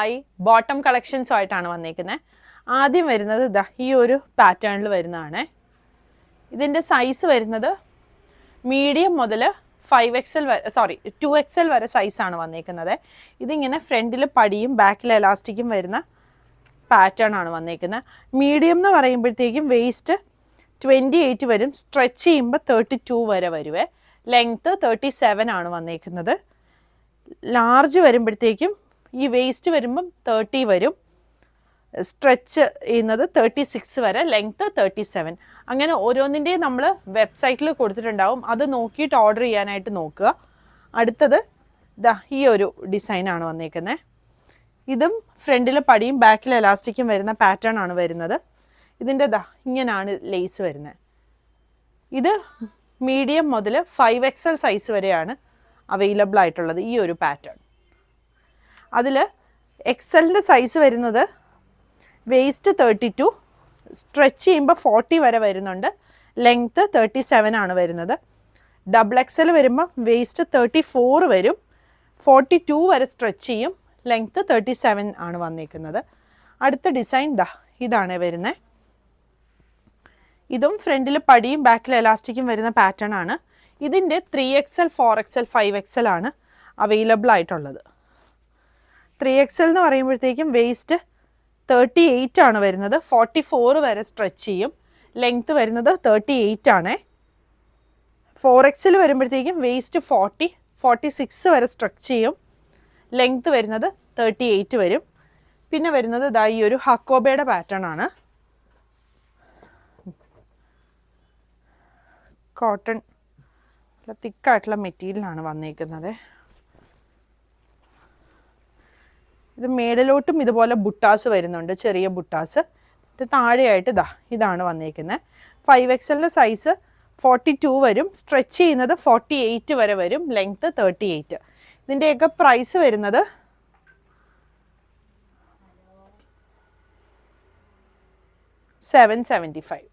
ആയി ബോട്ടം കളക്ഷൻസുമായിട്ടാണ് വന്നിരിക്കുന്നത്. ആദ്യം വരുന്നത് ഇതാ ഈ ഒരു പാറ്റേണിൽ വരുന്നതാണ്. ഇതിൻ്റെ സൈസ് വരുന്നത് മീഡിയം മുതൽ 5XL വരെ 2XL വരെ സൈസാണ് വന്നിരിക്കുന്നത്. ഇതിങ്ങനെ ഫ്രണ്ടിൽ പടിയും ബാക്കിൽ എലാസ്റ്റിക്കും വരുന്ന പാറ്റേൺ ആണ് വന്നിരിക്കുന്നത്. മീഡിയം എന്ന് പറയുമ്പോഴത്തേക്കും വേസ്റ്റ് 28 വരും, സ്ട്രെച്ച് ചെയ്യുമ്പോൾ 32 വരെ വരുവേ. ലെങ്ത്ത് 37 ആണ് വന്നിരിക്കുന്നത്. ലാർജ് വരുമ്പോഴത്തേക്കും ഈ വേസ്റ്റ് വരുമ്പം 30 വരും, സ്ട്രെച്ച് ചെയ്യുന്നത് 36 വരെ, ലെങ്ത്ത് 37. അങ്ങനെ ഓരോന്നിൻ്റെയും നമ്മൾ വെബ്സൈറ്റിൽ കൊടുത്തിട്ടുണ്ടാവും, അത് നോക്കിയിട്ട് ഓർഡർ ചെയ്യാനായിട്ട് നോക്കുക. അടുത്തത് ദാ ഈ ഒരു ഡിസൈനാണ് വന്നിരിക്കുന്നത്. ഇതും ഫ്രണ്ടിൽ പടിയും ബാക്കിൽ എലാസ്റ്റിക്കും വരുന്ന പാറ്റേൺ ആണ് വരുന്നത്. ഇതിൻ്റെ ദാ ഇങ്ങനെയാണ് ലേസ് വരുന്നത്. ഇത് മീഡിയം മുതൽ 5XL സൈസ് വരെയാണ് അവൈലബിൾ ആയിട്ടുള്ളത് ഈ ഒരു പാറ്റേൺ. അതിൽ എക്സലിൻ്റെ സൈസ് വരുന്നത് വേസ്റ്റ് 32, സ്ട്രെച്ച് ചെയ്യുമ്പോൾ 40 വരെ വരുന്നുണ്ട്, ലെങ്ത്ത് 37 ആണ് വരുന്നത്. ഡബിൾ എക്സൽ വരുമ്പോൾ വേസ്റ്റ് 34 വരും, 42 വരെ സ്ട്രെച്ച് ചെയ്യും, ലെങ്ത്ത് 37 ആണ് വന്നിരിക്കുന്നത്. അടുത്ത ഡിസൈൻ ദാ ഇതാണ് വരുന്നത്. ഇതും ഫ്രണ്ടിൽ പടിയും ബാക്കിൽ എലാസ്റ്റിക്കും വരുന്ന പാറ്റേൺ ആണ്. ഇതിൻ്റെ 3XL 4XL 5XL ആണ് അവൈലബിൾ ആയിട്ടുള്ളത്. 3XL എന്ന് പറയുമ്പോഴത്തേക്കും വേസ്റ്റ് 38 ആണ് വരുന്നത്, 44 വരെ സ്ട്രെച്ച് ചെയ്യും, ലെങ്ത്ത് വരുന്നത് 38 ആണ്. 4XL വരുമ്പോഴത്തേക്കും വേസ്റ്റ് 40, 46 വരെ സ്ട്രെച്ച് ചെയ്യും, ലെങ്ത്ത് വരുന്നത് 38 വരും. പിന്നെ വരുന്നത് ഇതാ ഈ ഒരു ഹക്കോബയുടെ പാറ്റേൺ ആണ്. കോട്ടൺ തിക്കായിട്ടുള്ള മെറ്റീരിയലാണ് വന്നിരിക്കുന്നത്. ഇത് മേളിലോട്ടും ഇതുപോലെ ബുട്ടാസ് വരുന്നുണ്ട്, ചെറിയ ബുട്ടാസ്. ഇത് താഴെയായിട്ട് ഇതാണ് വന്നിരിക്കുന്നത്. 5XLൻ്റെ സൈസ് 42 വരും, സ്ട്രെച്ച് ചെയ്യുന്നത് 48 വരെ വരും, ലെങ്ത്ത് 38. ഇതിൻ്റെയൊക്കെ പ്രൈസ് വരുന്നത് $775.